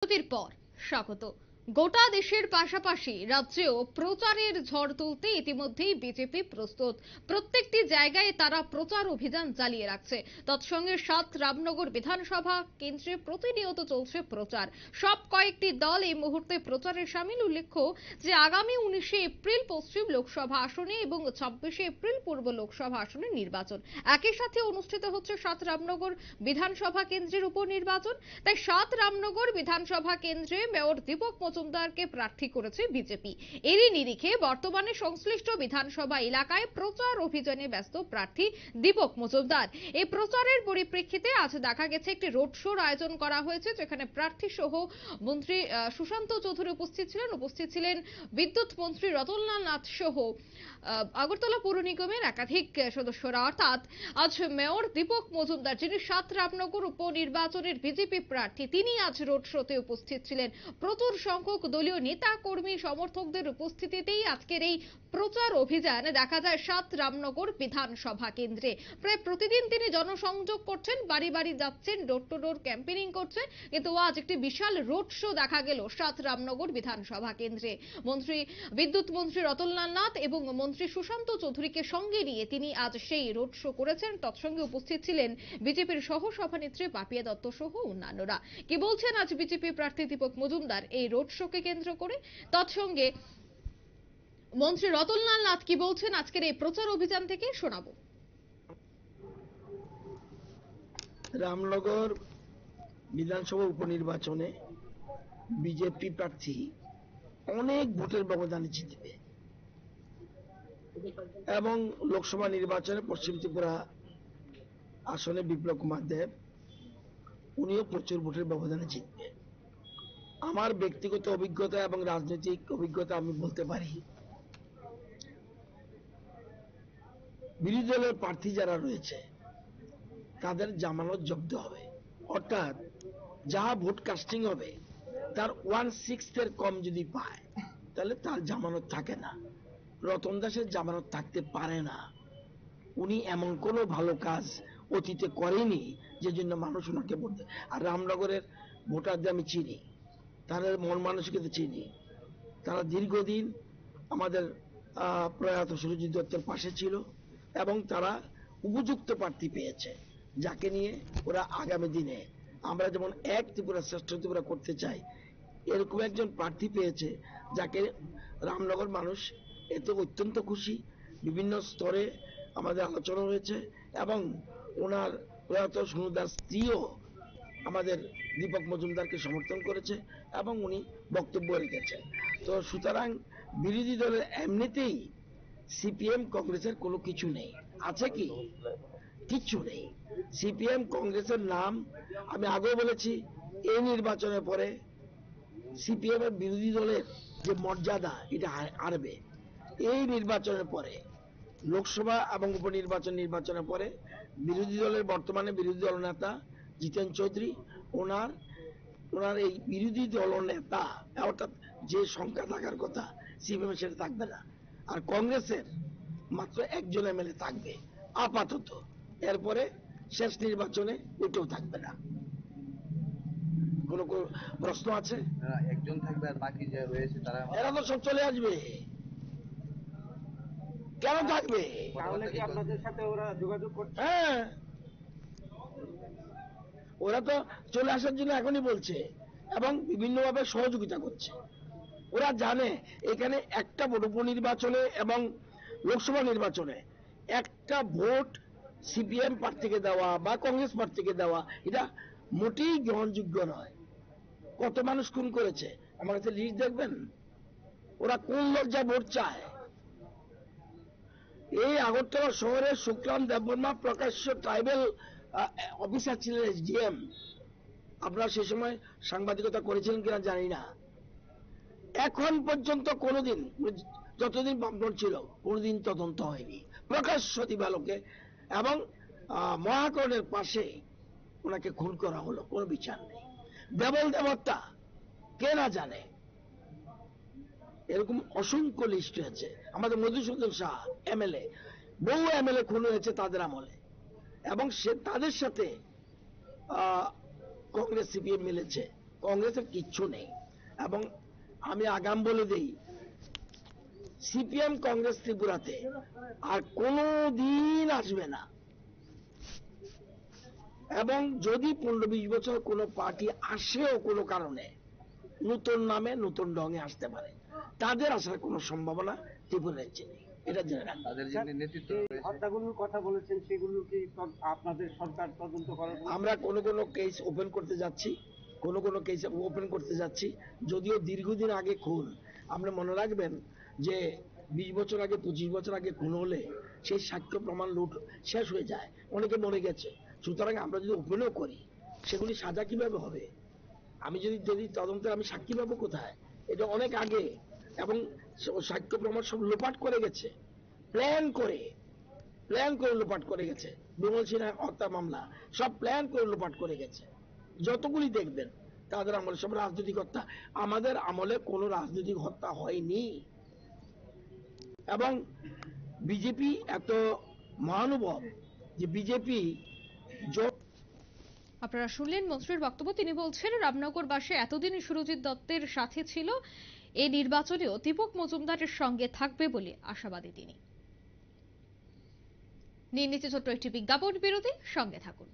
বিরতির পর স্বাগত। গোটা দেশের পাশাপাশি রাজ্যেও প্রচারের ঝড় তুলতে ইতিমধ্যেই বিজেপি প্রস্তুত। প্রত্যেকটি জায়গায় তারা প্রচার অভিযান চালিয়ে রাখছে। তৎসঙ্গে ৭ রামনগর বিধানসভা কেন্দ্রে প্রতিনিয়ত চলছে প্রচার। সব কয়েকটি দল এই মুহূর্তে প্রচারে সামিল। উল্লেখ্য যে আগামী ১৯শে এপ্রিল পশ্চিম লোকসভা আসনে এবং ২৬শে এপ্রিল পূর্ব লোকসভা আসনে নির্বাচন। একই সাথে অনুষ্ঠিত হচ্ছে ৭ রামনগর বিধানসভা কেন্দ্রের উপনির্বাচন। তাই ৭ রামনগর বিধানসভা কেন্দ্রে মেয়র দীপক মজুমদারকে প্রার্থী করেছে বিজেপি। এরই নিরিখে বর্তমানে সংশ্লিষ্ট বিধানসভা এলাকায় প্রচার অভিযানে ব্যস্ত প্রার্থী দীপক মজুমদার। এই প্রচারের পরিপ্রেক্ষিতে আজ দেখা গেছে একটি রোড শোর আয়োজন করা হয়েছে, যেখানে প্রার্থী সহ মন্ত্রী সুশান্ত চৌধুরী উপস্থিত ছিলেন বিদ্যুৎ মন্ত্রী রতনলাল নাথ সহ আগরতলা পৌর নিগমের একাধিক সদস্যরা। অর্থাৎ আজ মেয়র দীপক মজুমদার, যিনি ৭ রামনগর উপনির্বাচনের বিজেপি প্রার্থী, তিনি আজ রোড শোতে উপস্থিত ছিলেন। প্রচুর সংখ্যক দলীয় নেতা কর্মী সমর্থকদের উপস্থিতিতেই আজকের এই প্রচার অভিযান দেখা যায় ৭ রামনগর বিধানসভা কেন্দ্রে। প্রায় প্রতিদিন তিনি জনসংযোগ করছেন, বাড়ি বাড়ি যাচ্ছেন, ডোর টু ডোর ক্যাম্পেইনিং করছেন, কিন্তু আজ একটি বিশাল রোড শো দেখা গেল ৭ রামনগর বিধানসভা কেন্দ্রে। বিদ্যুৎ মন্ত্রী রতনলাল নাথ এবং মন্ত্রী সুশান্ত চৌধুরীকে সঙ্গে নিয়ে তিনি আজ সেই রোড শো করেছেন। তৎসঙ্গে উপস্থিত ছিলেন বিজেপির সহ সভানেত্রী পাপিয়া দত্ত সহ অন্যান্যরা। কি বলছেন আজ বিজেপি প্রার্থী দীপক মজুমদার এই রোড শোকে কেন্দ্র করে, তৎসঙ্গে মন্ত্রী রতনলাল নাথ কি বলছেন আজকের এই প্রচার অভিযান থেকে শোনাবো। রামনগর বিধানসভা উপনির্বাচনে বিজেপি প্রার্থী অনেক ভোটের ব্যবধানে জিতবে এবং লোকসভা নির্বাচনে পশ্চিম ত্রিপুরা আসনে বিপ্লব কুমার দেব উনিও প্রচুর ভোটের ব্যবধানে জিতবে। আমার ব্যক্তিগত অভিজ্ঞতা এবং রাজনৈতিক অভিজ্ঞতা আমি বলতে পারি, বিরোধী দলের প্রার্থী যারা রয়েছে তাদের জামানত জব্দ হবে, অর্থাৎ যা ভোট কাস্টিং হবে তার 1/6 কম যদি পায় তাহলে তার জামানত থাকে না। রতন দাসের জামানত থাকতে পারে না। উনি এমন কোনো ভালো কাজ অতীতে করেনি যে জন্য মানুষ ওনাকে ভোট দেয়। আর রামনগরের ভোটারদের আমি চিনি, তাদের মন মানসিকতা চিনি। তারা দীর্ঘদিন আমাদের প্রয়াত সুরজিৎ দত্তের পাশে ছিল এবং তারা উপযুক্ত প্রার্থী পেয়েছে, যাকে নিয়ে ওরা আগামী দিনে আমরা যেমন এক ত্রিপুরা শ্রেষ্ঠ ত্রিপুরা করতে চাই, এরকম একজন প্রার্থী পেয়েছে যাকে রামনগর মানুষ এতে অত্যন্ত খুশি। বিভিন্ন স্তরে আমাদের আলোচনা হয়েছে এবং ওনার প্রয়াত সুনুদার স্ত্রীও আমাদের দীপক মজুমদারকে সমর্থন করেছে এবং উনি বক্তব্য রেখেছেন। তো সুতরাং বিরোধী দলের এমনিতেই সিপিএম কংগ্রেসের কোনো কিছু নেই, আছে কি? কিচ্ছু নেই। সিপিএম কংগ্রেসের নাম আমি আগেও বলেছি, এই নির্বাচনের পরে সিপিএম এর বিরোধী দলের যে মর্যাদা এটা হারবে। এই নির্বাচনের পরে লোকসভা এবং নির্বাচনের পরে বিরোধী দলের বর্তমানে বিরোধী দল নেতা জিতেন চৌধুরী, ওনার এই বিরোধী দল নেতা অর্থাৎ যে সংখ্যা থাকার কথা সিপিএম সেটা থাকবে না। আর কংগ্রেসের মাত্র একজন এমএলএ থাকবে আপাতত, এরপরে শেষ নির্বাচনে ওইটাও থাকবে না। কোন প্রশ্ন আছে? একজন থাকবে আর বাকি যে রয়েছে তারা এরা তো সব চলে আসবে। কেন থাকবে? তাহলে কি আপনাদের সাথে ওরা যোগাযোগ করছে? হ্যাঁ, ওরা তো চলে আসার জন্য এখনই বলছে এবং বিভিন্নভাবে সহযোগিতা করছে। ওরা জানে এখানে একটা ভোট উপনির্বাচনে এবং লোকসভা নির্বাচনে একটা ভোট সিপিএম প্রার্থীকে দেওয়া বা কংগ্রেস প্রার্থীকে দেওয়া এটা মোটেই গ্রহণযোগ্য নয়। কত মানুষ খুন করেছে আমার কাছে লিস্ট দেখবেন। ওরা কোন লজ্জায় ভোট চায়? এই আগরতলা শহরের শুক্লাম দেববর্মা প্রকাশ্য ট্রাইবেল অফিসার ছিলেন, এসডিএম। আপনারা সে সময় সাংবাদিকতা করেছিলেন কিনা জানি না। এখন পর্যন্ত কোনোদিন, যতদিন বামফ্রন্ট ছিল, কোনোদিন তদন্ত হয়নি। প্রকাশ্য দিবালোকে এবং মহাকরণের পাশে ওনাকে খুন করা হলো, কোনো বিচার নেই। দেবল দেবতা কে না জানে? এরকম অসংখ্য লিস্ট হয়েছে। আমাদের মধুসূদন শাহ এমএলএ, বহু এমএলএ খুন হয়েছে তাদের আমলে এবং তাদের সাথে কংগ্রেস সিপিএম মিলেছে। কংগ্রেসের কিচ্ছু নেই। এবং আমি আগাম বলে দেই, সিপিএম কংগ্রেস ত্রিপুরাতে আর কোনো দিন আসবে না। এবং যদি 15-20 বছর কোনো পার্টি আসেও কোনো কারণে, নতুন নামে নতুন ঢঙে আসতে পারে, তাদের আসার কোনো সম্ভাবনা ত্রিপুরা রাজ্যে নেই, এটা জেনে রাখবেন। তাদের যে নেতৃত্ব যে রয়েছে, হত্যাগুলোর কথা বলেছেন সেগুলো কি আপনাদের সরকার তদন্ত করার? আমরা কোনো কেস ওপেন করতে যাচ্ছি, কোনো কেস ওপেন করতে যাচ্ছি, যদিও দীর্ঘদিন আগে খুন। আপনি মনে রাখবেন যে 20 বছর আগে 25 বছর আগে খুন হলে সেই সাক্ষ্য প্রমাণ লুট শেষ হয়ে যায়, অনেকে মরে গেছে। সুতরাং আমরা যদি ওপেনও করি, সেগুলি সাজা কিভাবে হবে? আমি যদি তদন্তে আমি সাক্ষী পাবো কোথায়? এটা অনেক আগে, এবং সাক্ষ্য প্রমাণ সব লোপাট করে গেছে, প্ল্যান করে লোপাট করে গেছে। বিমল সিনহা হত্যা মামলা সব প্ল্যান করে লোপাট করে গেছে। যতগুলি দেখবেন তাদের আমলে সব রাজনৈতিক হত্যা। আমাদের আমলে কোনো রাজনৈতিক হত্যা হয়নি। এবং বিজেপি এত মহানুভব যে বিজেপি আপনারা শুনলেন মন্ত্রীর বক্তব্য। তিনি বলছেন রামনগরবাসী এতদিন সুরজিৎ দত্তের সাথে ছিল, এই নির্বাচনেও দীপক মজুমদারের সঙ্গে থাকবে বলে আশাবাদী তিনি। নিয়ে নিচ্ছে ছোট্ট একটি বিজ্ঞাপন বিরতি, সঙ্গে থাকুন।